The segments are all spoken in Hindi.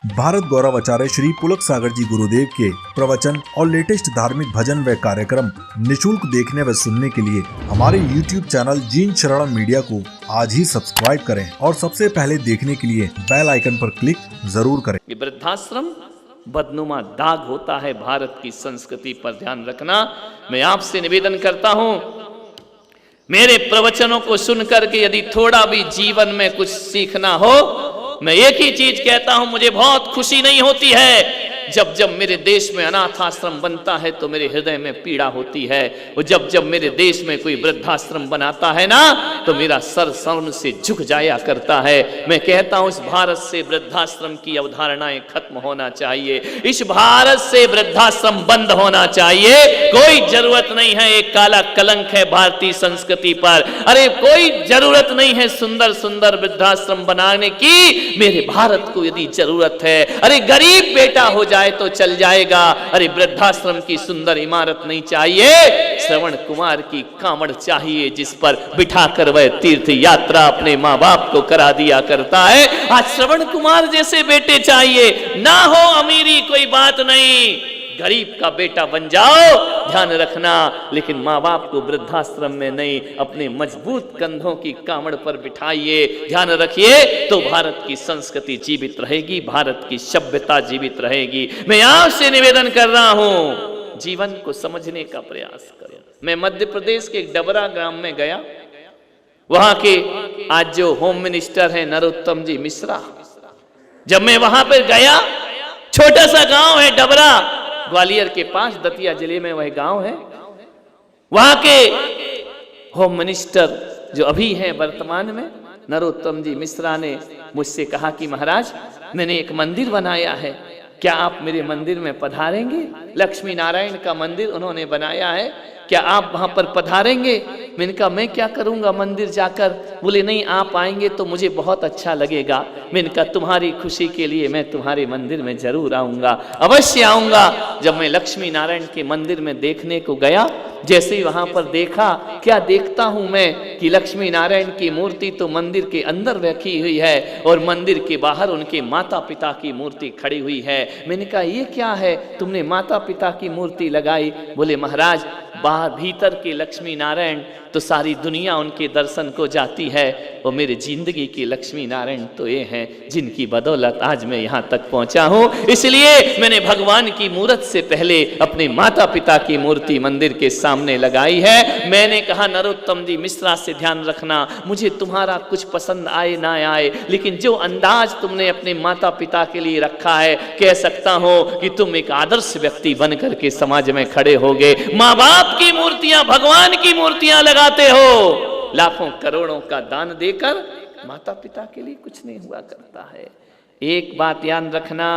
भारत गौरव आचार्य श्री पुलक सागर जी गुरुदेव के प्रवचन और लेटेस्ट धार्मिक भजन व कार्यक्रम निशुल्क देखने व सुनने के लिए हमारे YouTube चैनल जीन शरणम मीडिया को आज ही सब्सक्राइब करें और सबसे पहले देखने के लिए बेल आइकन पर क्लिक जरूर करें। ये वृद्धाश्रम बदनुमा दाग होता है भारत की संस्कृति पर ध्यान रखना। मैं आपसे निवेदन करता हूँ, मेरे प्रवचनों को सुनकर के यदि थोड़ा भी जीवन में कुछ सीखना हो, मैं एक ही चीज कहता हूं, मुझे बहुत खुशी नहीं होती है जब जब मेरे देश में अनाथ आश्रम बनता है तो मेरे हृदय में पीड़ा होती है, और जब जब मेरे देश में कोई वृद्धाश्रम बनाता है ना तो मेरा सर शर्म से झुक जाया करता है। मैं कहता हूं इस भारत से वृद्धाश्रम की अवधारणाएं खत्म होना चाहिए, इस भारत से वृद्धाश्रम बंद होना चाहिए। कोई जरूरत नहीं है, एक काला कलंक है भारतीय संस्कृति पर। अरे कोई जरूरत नहीं है सुंदर सुंदर वृद्धाश्रम बनाने की, मेरे भारत को यदि जरूरत है, अरे गरीब बेटा हो जाए तो चल जाएगा, अरे वृद्धाश्रम की सुंदर इमारत नहीं चाहिए, श्रवण कुमार की कांवड़ चाहिए जिस पर बिठाकर वह तीर्थ यात्रा अपने माँ बाप को करा दिया करता है। आज श्रवण कुमार जैसे बेटे चाहिए, ना हो अमीरी कोई बात नहीं, गरीब का बेटा बन जाओ, ध्यान रखना, लेकिन माँ बाप को वृद्धाश्रम में नहीं, अपने मजबूत कंधों की कांवड़ पर बिठाइए। ध्यान रखिए तो भारत की संस्कृति जीवित रहेगी, भारत की सभ्यता जीवित रहेगी। मैं आपसे निवेदन कर रहा हूं, जीवन को समझने का प्रयास करो। मैं मध्य प्रदेश के डबरा ग्राम में गया, वहां के आज जो होम मिनिस्टर हैं नरोत्तम जी मिश्रा, जब मैं वहां पर गया, छोटा सा गांव है डबरा, ग्वालियर के पास दतिया जिले में वह गांव है। वहां के होम मिनिस्टर जो अभी हैं वर्तमान में नरोत्तम जी मिश्रा ने मुझसे कहा कि महाराज मैंने एक मंदिर बनाया है, क्या आप मेरे मंदिर में पधारेंगे? लक्ष्मी नारायण का मंदिर उन्होंने बनाया है, क्या आप वहां पर पधारेंगे? मैंने कहा मैं क्या करूंगा मंदिर जाकर? बोले नहीं, आप आएंगे तो मुझे बहुत अच्छा लगेगा। मैंने कहा तुम्हारी खुशी के लिए मैं तुम्हारे मंदिर में जरूर आऊंगा, अवश्य आऊंगा। जब मैं लक्ष्मी नारायण के मंदिर में देखने को गया, जैसे ही वहां पर देखा, क्या देखता हूं मैं कि लक्ष्मी नारायण की मूर्ति तो मंदिर के अंदर रखी हुई है और मंदिर के बाहर उनके माता पिता की मूर्ति खड़ी हुई है। मैंने कहा ये क्या है, तुमने माता पिता की मूर्ति लगाई? बोले महाराज बाहर भीतर के लक्ष्मी नारायण तो सारी दुनिया उनके दर्शन को जाती है, और मेरे जिंदगी की लक्ष्मी नारायण तो ये हैं जिनकी बदौलत आज मैं यहाँ तक पहुँचा हूँ। इसलिए मैंने भगवान की मूर्त से पहले अपने माता पिता की मूर्ति मंदिर के सामने लगाई है। मैंने कहा नरोत्तम जी मिश्रा से ध्यान रखना, मुझे तुम्हारा कुछ पसंद आए ना आए, लेकिन जो अंदाज तुमने अपने माता पिता के लिए रखा है, कह सकता हूँ कि तुम एक आदर्श व्यक्ति बन करके समाज में खड़े होगे। माँ बाप की मूर्तियां, भगवान की मूर्तियां लगाते हो, लाखों करोड़ों का दान देकर माता पिता के लिए कुछ नहीं हुआ करता है। एक बात याद रखना,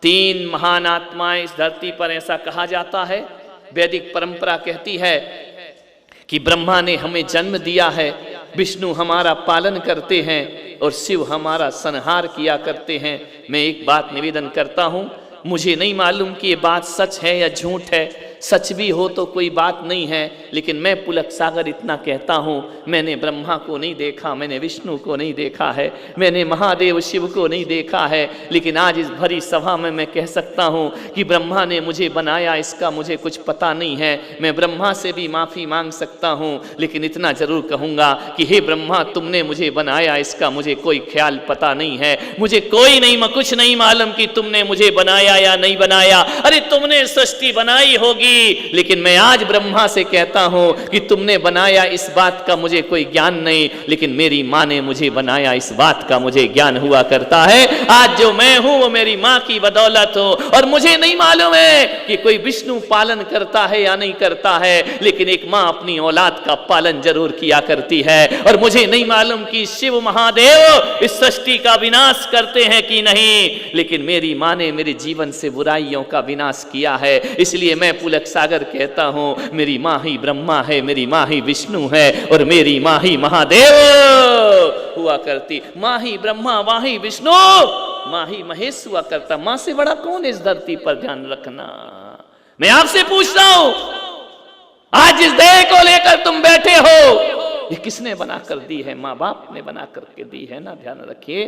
3 महान आत्माएं इस धरती पर, ऐसा कहा जाता है, वैदिक परंपरा कहती है कि ब्रह्मा ने हमें जन्म दिया है, विष्णु हमारा पालन करते हैं और शिव हमारा संहार किया करते हैं। मैं एक बात निवेदन करता हूं, मुझे नहीं मालूम कि ये बात सच है या झूठ है, सच भी हो तो कोई बात नहीं है, लेकिन मैं पुलक सागर इतना कहता हूँ, मैंने ब्रह्मा को नहीं देखा, मैंने विष्णु को नहीं देखा है, मैंने महादेव शिव को नहीं देखा है, लेकिन आज इस भरी सभा में मैं कह सकता हूँ कि ब्रह्मा ने मुझे बनाया इसका मुझे कुछ पता नहीं है। मैं ब्रह्मा से भी माफ़ी मांग सकता हूँ, लेकिन इतना जरूर कहूँगा कि हे ब्रह्मा तुमने मुझे बनाया इसका मुझे कोई ख्याल पता नहीं है, मुझे कोई नहीं, कुछ नहीं मालूम कि तुमने मुझे बनाया या नहीं बनाया। अरे तुमने सृष्टि बनाई होगी, लेकिन मैं आज ब्रह्मा से कहता हूं कि तुमने बनाया इस बात का मुझे कोई ज्ञान नहीं, लेकिन मेरी माँ ने मुझे बनाया इस बात का मुझे ज्ञान हुआ करता है। आज जो मैं हूं वो मेरी माँ की बदौलत हो, और मुझे नहीं मालूम है कि कोई विष्णु पालन करता है या नहीं करता है, लेकिन एक माँ अपनी औलाद का पालन जरूर किया करती है। और मुझे नहीं मालूम कि शिव महादेव इस सृष्टि का विनाश करते हैं कि नहीं, लेकिन मेरी माँ ने मेरे जीवन से बुराइयों का विनाश किया है। इसलिए मैं पुलक सागर कहता हूं, मेरी माँ ही ब्रह्मा है, मेरी माँ ही विष्णु है, और मेरी माँ ही महादेव हुआ करती। माँ ही ब्रह्मा, माँ ही विष्णु, माँ ही महेश हुआ करता। माँ से बड़ा कौन इस धरती पर? ध्यान रखना। मैं आपसे पूछ रहा हूं, आज इस देह को लेकर तुम बैठे हो, ये किसने बना कर दी है? माँ बाप ने बना करके दी है ना। ध्यान रखिए,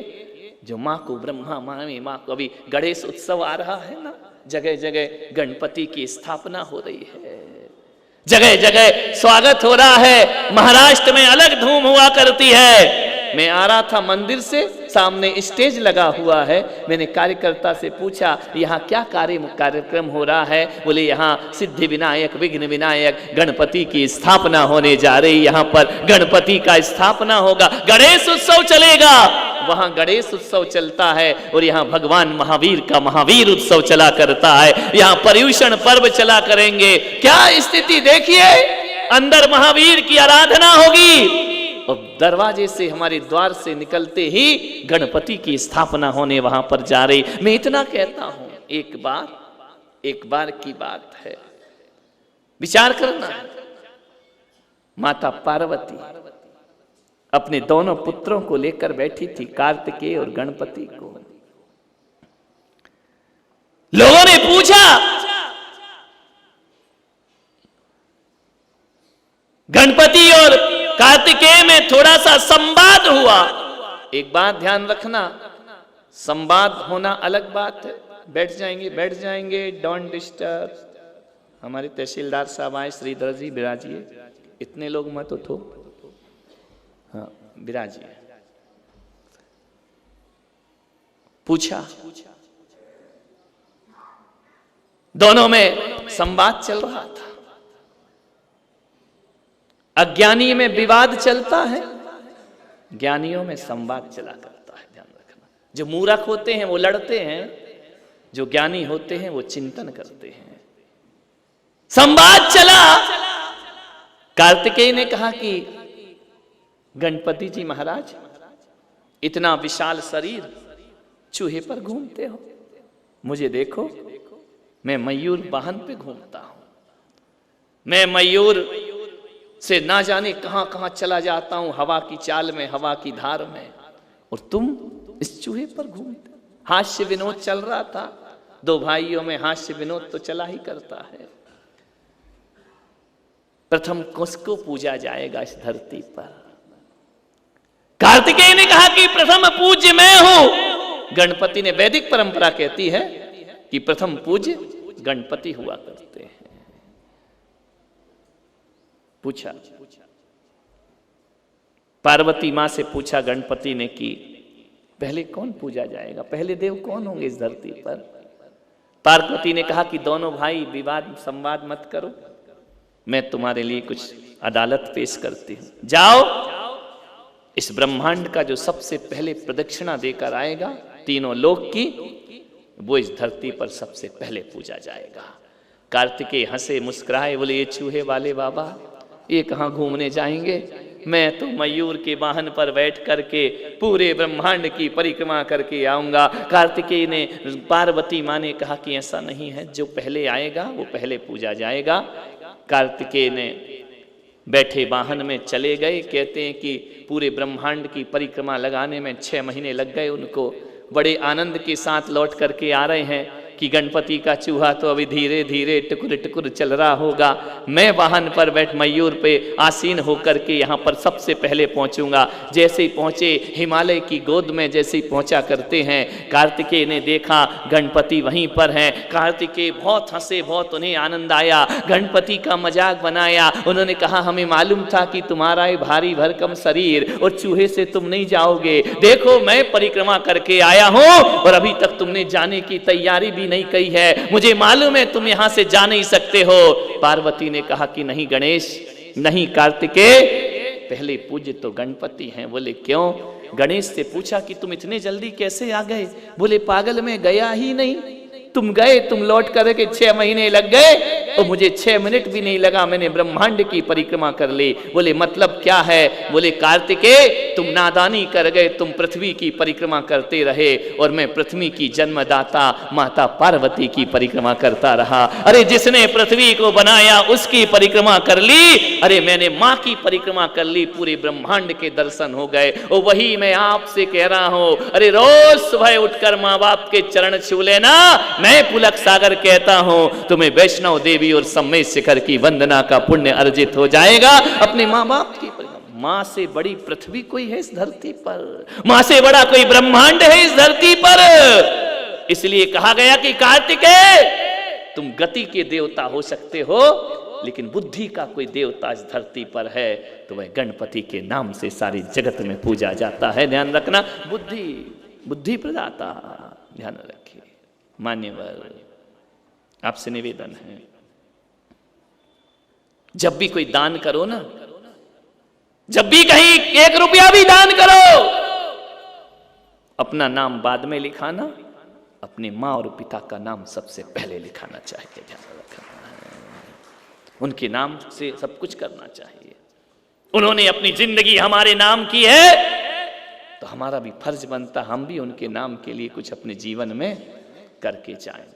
जो माँ को ब्रह्मा माने, माँ को अभी गणेश उत्सव आ रहा है ना, जगह जगह गणपति की स्थापना हो रही है, जगह जगह स्वागत हो रहा है। महाराष्ट्र में अलग धूम हुआ करती है। मैं आ रहा था मंदिर से, सामने स्टेज लगा हुआ है। मैंने कार्यकर्ता से पूछा यहाँ क्या कार्यक्रम हो रहा है? बोले यहाँ सिद्धि विनायक विघ्न विनायक गणपति की स्थापना होने जा रही, यहाँ पर गणपति का स्थापना होगा, गणेश उत्सव चलेगा। वहां गणेश उत्सव चलता है और यहाँ भगवान महावीर का महावीर उत्सव चला करता है, यहाँ पर्युषण पर्व चला करेंगे। क्या स्थिति देखिए, अंदर महावीर की आराधना होगी और दरवाजे से, हमारे द्वार से निकलते ही गणपति की स्थापना होने वहां पर जा रही। मैं इतना कहता हूं, एक बार की बात है, विचार करना। माता पार्वती अपने दोनों पुत्रों को लेकर बैठी थी, कार्तिकेय और गणपति को। लोगों ने पूछा, गणपति और कार्तिकेय में थोड़ा सा संवाद हुआ। एक बात ध्यान रखना, संवाद होना अलग बात है। बैठ जाएंगे, डोंट डिस्टर्ब। हमारे तहसीलदार साहब आए, श्रीधर जी विराजिए, इतने लोग मत उठो, हाँ विराजिए। पूछा, दोनों में संवाद चल रहा था। अज्ञानी में विवाद चलता है, ज्ञानियों में संवाद चला करता है। ध्यान रखना, जो मूर्ख होते हैं वो लड़ते हैं, जो ज्ञानी होते हैं वो चिंतन करते हैं। संवाद चला। कार्तिकेय ने कहा कि गणपति जी महाराज, इतना विशाल शरीर, चूहे पर घूमते हो, मुझे देखो, मैं मयूर वाहन पे घूमता हूं, मैं मयूर से ना जाने कहां कहां चला जाता हूं, हवा की चाल में, हवा की धार में, और तुम इस चूहे पर घूमते। हास्य विनोद चल रहा था, दो भाइयों में हास्य विनोद तो चला ही करता है। प्रथम किसको पूजा जाएगा इस धरती पर? कार्तिकेय ने कहा कि प्रथम पूज्य मैं हूं। गणपति ने, वैदिक परंपरा कहती है कि प्रथम पूज्य गणपति हुआ करते हैं। पूछा, पार्वती मां से पूछा गणपति ने कि पहले कौन पूजा जाएगा, पहले देव कौन होंगे इस धरती पर? पार्वती ने कहा कि दोनों भाई विवाद संवाद मत करो, मैं तुम्हारे लिए कुछ अदालत पेश करती हूं। जाओ, इस ब्रह्मांड का जो सबसे पहले प्रदक्षिणा देकर आएगा तीनों लोक की, वो इस धरती पर सबसे पहले पूजा जाएगा। कार्तिकेय हंसे मुस्कुराए, बोले ये चूहे वाले बाबा, ये कहां घूमने जाएंगे? मैं तो मयूर के वाहन पर बैठ करके पूरे ब्रह्मांड की परिक्रमा करके आऊंगा। कार्तिकेय ने, पार्वती मां ने कहा कि ऐसा नहीं है, जो पहले आएगा वो पहले पूजा जाएगा। कार्तिकेय ने बैठे वाहन में चले गए। कहते हैं कि पूरे ब्रह्मांड की परिक्रमा लगाने में 6 महीने लग गए उनको। बड़े आनंद के साथ लौट करके आ रहे हैं कि गणपति का चूहा तो अभी धीरे धीरे टुकुर टुकुर चल रहा होगा, मैं वाहन पर बैठ मयूर पे आसीन होकर के यहाँ पर सबसे पहले पहुँचूंगा। जैसे ही पहुँचे, हिमालय की गोद में जैसे ही पहुँचा करते हैं, कार्तिकेय ने देखा गणपति वहीं पर हैं। कार्तिकेय बहुत हंसे, बहुत उन्हें आनंद आया, गणपति का मजाक बनाया। उन्होंने कहा हमें मालूम था कि तुम्हारा ये भारी भरकम शरीर और चूहे से तुम नहीं जाओगे, देखो मैं परिक्रमा करके आया हूँ और अभी तक तुमने जाने की तैयारी भी नहीं कही है, मुझे मालूम है तुम यहां से जा नहीं सकते हो। पार्वती ने कहा कि नहीं गणेश, नहीं कार्तिकेय, पहले पूज्य तो गणपति हैं। बोले क्यों? गणेश से पूछा कि तुम इतने जल्दी कैसे आ गए? बोले पागल, मैं गया ही नहीं, तुम गए, तुम लौट करके 6 महीने लग गए और मुझे 6 मिनट भी नहीं लगा, मैंने ब्रह्मांड की परिक्रमा कर ली। बोले मतलब क्या है? बोले कार्तिकेय, तुम नादानी कर गए, तुम पृथ्वी की परिक्रमा करते रहे और मैं पृथ्वी की जन्मदाता माता पार्वती की परिक्रमा करता रहा। अरे जिसने पृथ्वी को बनाया उसकी परिक्रमा कर ली, अरे मैंने माँ की परिक्रमा कर ली, पूरे ब्रह्मांड के दर्शन हो गए। और वही मैं आपसे कह रहा हूं, अरे रोज सुबह उठकर माँ बाप के चरण छू लेना। मैं पुलक सागर कहता हूं, तुम्हें वैष्णव देवी और सम्मेद शिखर की वंदना का पुण्य अर्जित हो जाएगा। अपने माँ बाप की मां से बड़ी पृथ्वी कोई है इस धरती पर, मां से बड़ा कोई ब्रह्मांड है इस धरती पर। इसलिए कहा गया कि कार्तिकेय तुम गति के देवता हो सकते हो, लेकिन बुद्धि का कोई देवता इस धरती पर है तो वह गणपति के नाम से सारी जगत में पूजा जाता है। ध्यान रखना, बुद्धि बुद्धि प्रदाता, ध्यान रखिए। मान्यवर, आपसे निवेदन है, जब भी कोई दान करो ना, जब भी कहीं 1 रुपया भी दान करो, अपना नाम बाद में लिखाना, अपनी मां और पिता का नाम सबसे पहले लिखाना चाहिए। ध्यान रखना, उनके नाम से सब कुछ करना चाहिए। उन्होंने अपनी जिंदगी हमारे नाम की है तो हमारा भी फर्ज बनता हम भी उनके नाम के लिए कुछ अपने जीवन में करके जाएं।